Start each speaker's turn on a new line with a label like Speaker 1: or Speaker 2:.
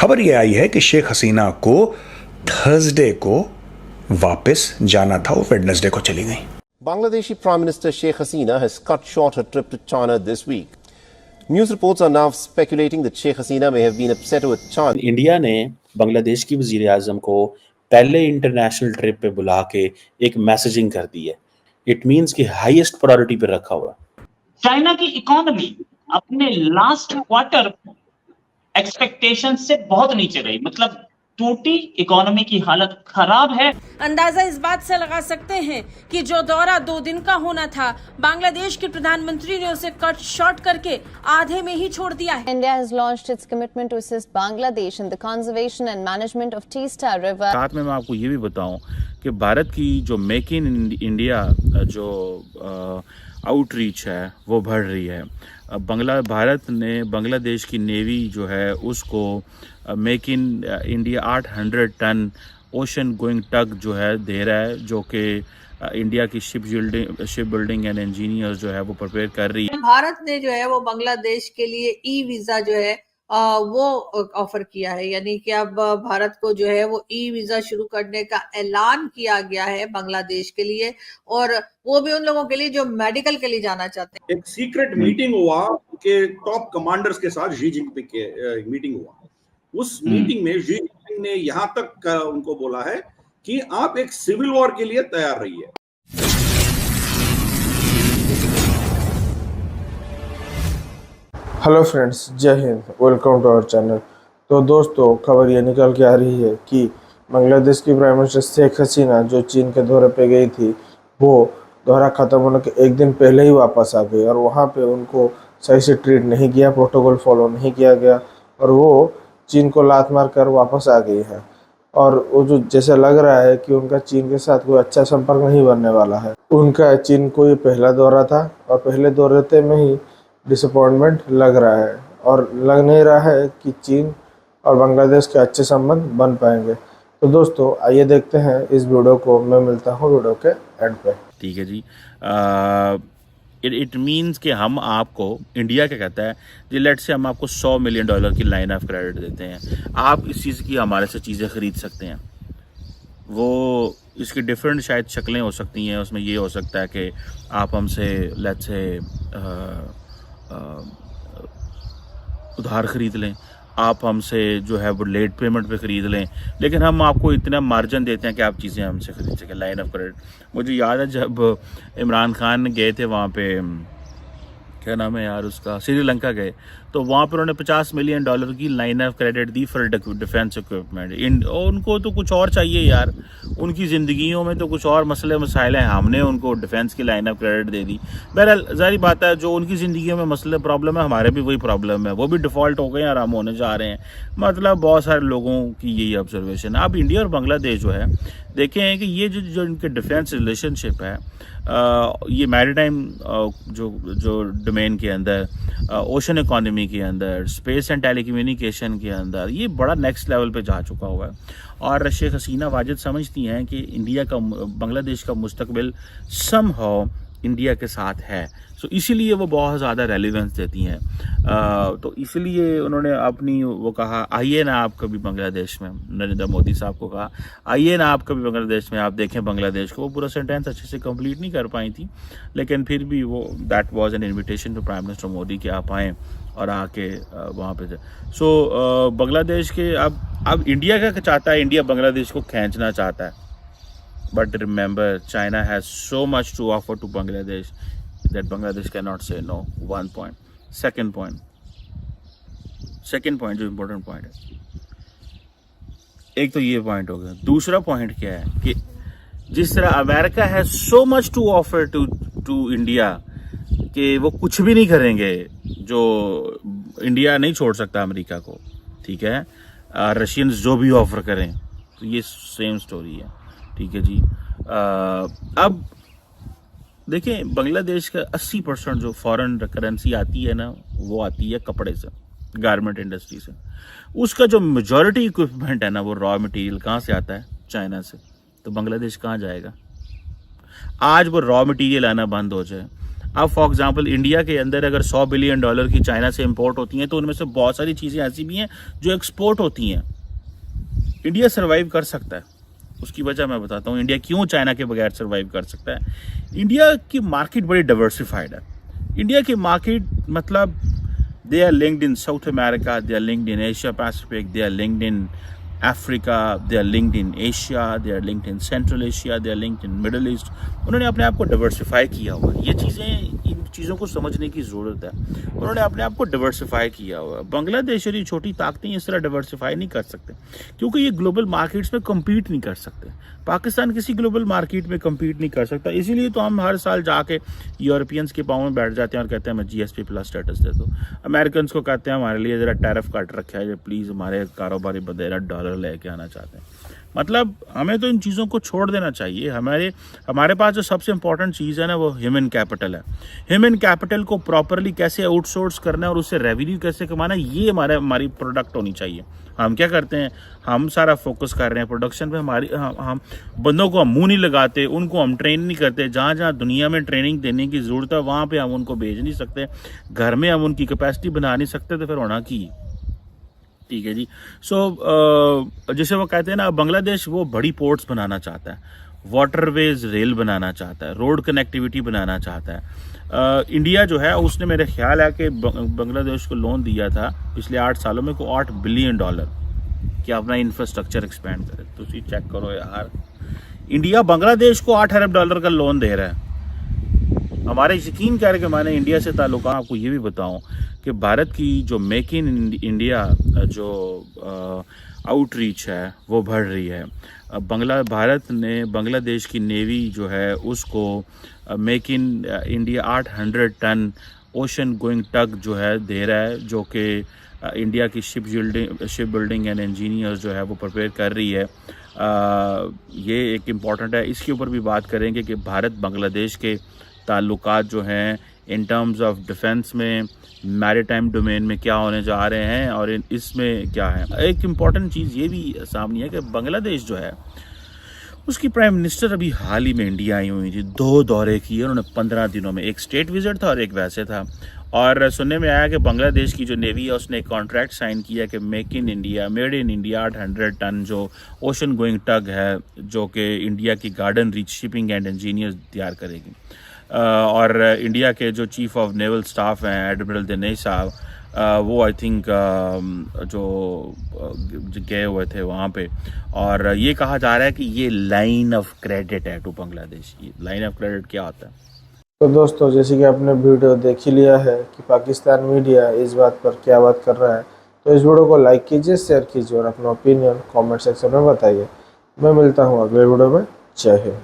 Speaker 1: खबर यह आई है कि शेख हसीना को थर्सडे को वापस जाना था, वो वेडनेसडे को चली गई।
Speaker 2: Bangladeshi Prime Minister Sheikh Hasina has cut short her trip to China this week. News reports are now speculating that Sheikh Hasina may have been upset with China.
Speaker 3: India ने बांग्लादेश की वजीर आजम को पहले इंटरनेशनल ट्रिप पे बुला के एक messaging कर दी है। इट मींस कि हाईएस्ट प्रायोरिटी पे रखा हुआ।
Speaker 4: चाइना की इकोनॉमी अपने लास्ट क्वार्टर एक्सपेक्टेशन से बहुत नीचे गई, मतलब टूटी, इकोनॉमी की हालत खराब है।
Speaker 5: अंदाजा इस बात से लगा सकते हैं कि जो दौरा 2 दिन का होना था, बांग्लादेश के प्रधानमंत्री ने उसे कट शॉर्ट करके आधे में ही छोड़ दिया है।
Speaker 6: India has launched its commitment to assist Bangladesh in the conservation and management of Teesta River.
Speaker 7: साथ में मैं आपको ये भी बताऊं कि भारत की जो मेक इन इंडिया जो आउटरीच है वो बढ़ रही है। भारत ने बांग्लादेश की नेवी जो है उसको make in India 800 ton ocean going tug जो है दे रहा है, जो कि इंडिया की शिप बिल्डिंग एंड इंजीनियर्स जो है वो प्रिपेयर कर रही है।
Speaker 8: भारत ने जो है वो बांग्लादेश के लिए ई वीजा जो है वो ऑफर किया है, यानी कि अब भारत को जो है वो ई वीजा शुरू करने का ऐलान किया गया है बांग्लादेश के लिए, और वो भी उन लोगों के लिए जो मेडिकल के लिए जाना चाहते हैं।
Speaker 9: एक सीक्रेट मीटिंग हुआ कि टॉप कमांडर्स के साथ शी जिनपिंग के मीटिंग हुआ। उस मीटिंग में शी जिनपिंग ने यहां तक उनको बोला है कि आप एक सिविल वॉर के लिए तैयार रहिए।
Speaker 10: हेलो फ्रेंड्स, जय हिंद, वेलकम टू आवर चैनल। तो दोस्तों, खबर ये निकल के आ रही है कि बांग्लादेश की प्राइम मिनिस्टर शेख हसीना जो चीन के दौरे पे गई थी, वो दौरा ख़त्म होने के एक दिन पहले ही वापस आ गई और वहाँ पे उनको सही से ट्रीट नहीं किया, प्रोटोकॉल फॉलो नहीं किया गया और वो चीन को लात मार कर वापस आ गई है। और वो जो जैसे लग रहा है कि उनका चीन के साथ कोई अच्छा संपर्क नहीं बनने वाला है। उनका चीन को ये पहला दौरा था और पहले दौरे में ही डिसअपॉइंटमेंट लग रहा है और लग नहीं रहा है कि चीन और बांग्लादेश के अच्छे संबंध बन पाएंगे। तो दोस्तों, आइए देखते हैं इस वीडियो को। मैं मिलता हूँ वीडियो के एंड पे।
Speaker 7: ठीक है जी। इट मीन्स कि हम आपको, इंडिया क्या कहता है जी, लेट से हम आपको $100 मिलियन की लाइन ऑफ क्रेडिट देते हैं, आप इस चीज़ की हमारे से चीज़ें खरीद सकते हैं। वो इसकी डिफरेंट शायद शक्लें हो सकती हैं। उसमें ये हो सकता है कि आप हमसे लेट से उधार खरीद लें, आप हमसे जो है वो लेट पेमेंट पे ख़रीद लें, लेकिन हम आपको इतना मार्जिन देते हैं कि आप चीज़ें हमसे खरीद सकें। लाइन ऑफ क्रेडिट, मुझे याद है जब इमरान खान गए थे वहाँ पे, क्या नाम है यार उसका, श्रीलंका गए, तो वहाँ पर उन्होंने $50 मिलियन की line of credit the for defence equipment. उनको तो कुछ और चाहिए यार, उनकी ज़िंदगियों में तो कुछ और मसले मसाइल हैं, हमने उनको डिफेंस की लाइन ऑफ क्रेडिट दे दी। बहरहाल जाहिर बात है, जो उनकी ज़िंदगियों में मसले प्रॉब्लम है, हमारे भी वही प्रॉब्लम है, वो भी डिफ़ॉल्ट हो गए और हम होने जा रहे हैं। मतलब बहुत सारे लोगों की यही ऑब्जर्वेशन है। अब इंडिया और बांग्लादेश जो है, देखें कि ये जो इनके डिफेंस रिलेशनशिप है, ये मैरीटाइम जो डोमेन के अंदर, ओशन इकोनॉमी के अंदर, स्पेस एंड टेलीकम्युनिकेशन के अंदर, ये बड़ा नेक्स्ट लेवल पे जा चुका हुआ है। और शेख हसीना वाजिद समझती हैं कि इंडिया का, बांग्लादेश का मुस्तकबिल समहाउ इंडिया के साथ है, सो इसीलिए वो बहुत ज़्यादा रेलिवेंस देती हैं। तो इसलिए उन्होंने अपनी वो कहा, आइए ना आप कभी बांग्लादेश में, नरेंद्र मोदी साहब को कहा, आइए ना आप कभी बांग्लादेश में, आप देखें बांग्लादेश को। वो पूरा सेंटेंस अच्छे से कंप्लीट नहीं कर पाई थी, लेकिन फिर भी वो that was an invitation to prime minister Modi कि आप आएँ और आके वहाँ पे। सो बांग्लादेश के अब इंडिया क्या चाहता है, इंडिया बांग्लादेश को खींचना चाहता है, but remember China has so much to offer to Bangladesh that Bangladesh cannot say no. One point. Second point जो important point है, एक तो ये point हो गया। दूसरा point क्या है कि जिस तरह अमेरिका है so much to offer to India कि वो कुछ भी नहीं करेंगे, जो इंडिया नहीं छोड़ सकता अमेरिका को, ठीक है, रशियंस जो भी ऑफर करें, तो ये सेम स्टोरी है। ठीक है जी। अब देखें, बांग्लादेश का 80% जो फॉरेन करेंसी आती है ना, वो आती है कपड़े से, गारमेंट इंडस्ट्री से। उसका जो मेजॉरिटी इक्विपमेंट है ना, वो रॉ मटेरियल कहाँ से आता है? चाइना से। तो बांग्लादेश कहाँ जाएगा? आज वो रॉ मटेरियल आना बंद हो जाए, अब फॉर एग्जांपल इंडिया के अंदर अगर $100 बिलियन की चाइना से इंपोर्ट होती हैं तो उनमें से बहुत सारी चीज़ें ऐसी भी हैं जो एक्सपोर्ट होती हैं। इंडिया सर्वाइव कर सकता है, उसकी वजह मैं बताता हूँ इंडिया क्यों चाइना के बगैर सर्वाइव कर सकता है। इंडिया की मार्केट बड़ी डाइवर्सिफाइड है। इंडिया की मार्केट मतलब they are linked in South America, they are linked in Asia Pacific, they are linked in Africa, they are linked in Asia, they are linked in Central Asia, they are linked in Middle East. उन्होंने अपने आप को diversify किया हुआ है। ये चीज़ें, इन चीज़ों को समझने की ज़रूरत है। उन्होंने अपने आप को डाइवर्सिफाई किया हुआ है। बांग्लादेश और ये छोटी ताकतें इस तरह डाइवर्सिफाई नहीं कर सकते क्योंकि ये ग्लोबल मार्केट्स में कम्पीट नहीं कर सकते। पाकिस्तान किसी ग्लोबल मार्केट में कम्पीट नहीं कर सकता, इसीलिए तो हम हर साल जाके यूरोपियंस के पाँव में बैठ जाते हैं और कहते हैं हमें GSP+ स्टेटस दे दो। अमेरिकन को कहते हैं हमारे लिए ज़रा टैरिफ काट रखा है, प्लीज़ हमारे कारोबारी बदेरा डॉलर लेके आना चाहते हैं। मतलब हमें तो इन चीज़ों को छोड़ देना चाहिए। हमारे पास जो सबसे इंपॉर्टेंट चीज़ है ना वो ह्यूमन कैपिटल है। ह्यूमन कैपिटल को प्रॉपरली कैसे आउटसोर्स करना है और उससे रेवेन्यू कैसे कमाना है, ये हमारी प्रोडक्ट होनी चाहिए। हम क्या करते हैं, हम सारा फोकस कर रहे हैं प्रोडक्शन पे। हम बंदों को हम मुंह नहीं लगाते, उनको हम ट्रेन नहीं करते। जहाँ जहाँ दुनिया में ट्रेनिंग देने की ज़रूरत है वहाँ पे हम उनको भेज नहीं सकते। घर में हम उनकी कैपेसिटी बना नहीं सकते, तो फिर होना की। ठीक है जी। जैसे वो कहते हैं ना, बांग्लादेश वो बड़ी पोर्ट्स बनाना चाहता है, वाटरवेज रेल बनाना चाहता है, रोड कनेक्टिविटी बनाना चाहता है। इंडिया जो है उसने, मेरे ख्याल है कि बांग्लादेश को लोन दिया था पिछले 8 सालों में को $8 बिलियन कि अपना इंफ्रास्ट्रक्चर एक्सपेंड करे। तो चेक करो यार, इंडिया बांग्लादेश को $8 अरब का लोन दे रहा है। हमारे यकीन कर के मैंने इंडिया से ताल्लुक, आपको ये भी बताऊं कि भारत की जो मेक इन इंडिया जो आउटरीच है वो बढ़ रही है। भारत ने बांग्लादेश की नेवी जो है उसको make in India 800 ton ocean going tug जो है दे रहा है, जो कि इंडिया की शिप बिल्डिंग एंड इंजीनियर्स जो है वो प्रिपेयर कर रही है। ये एक इम्पॉर्टेंट है। इसके ऊपर भी बात करेंगे कि भारत बांग्लादेश के ताल्लुकात जो हैं इन टर्म्स ऑफ डिफेंस में, मैरीटाइम डोमेन में क्या होने जा रहे हैं और इसमें क्या है। एक इम्पॉर्टेंट चीज़ ये भी सामने है कि बांग्लादेश जो है उसकी प्राइम मिनिस्टर अभी हाल ही में इंडिया आई हुई थी, 2 दौरे किए उन्होंने 15 दिनों में। एक स्टेट विजिट था और एक वैसे था। और सुनने में आया कि बांग्लादेश की जो नेवी है उसने एक कॉन्ट्रैक्ट साइन किया कि मेड इन इंडिया 800 टन जो ओशन गोइंग टग है, जो कि इंडिया की garden reach shipping and engineers तैयार करेगी। और इंडिया के जो चीफ ऑफ नेवल स्टाफ हैं एडमिरल दिनेश साहब, वो आई थिंक जो गए हुए थे वहाँ पे। और ये कहा जा रहा है कि ये लाइन ऑफ क्रेडिट है टू बांग्लादेश। ये लाइन ऑफ क्रेडिट क्या होता है?
Speaker 10: तो दोस्तों, जैसे कि आपने वीडियो देख ही लिया है कि पाकिस्तान मीडिया इस बात पर क्या बात कर रहा है, तो इस वीडियो को लाइक कीजिए, शेयर कीजिए और अपना ओपिनियन कमेंट सेक्शन में बताइए। मैं मिलता हूँ अगले वीडियो में। जय हिंद।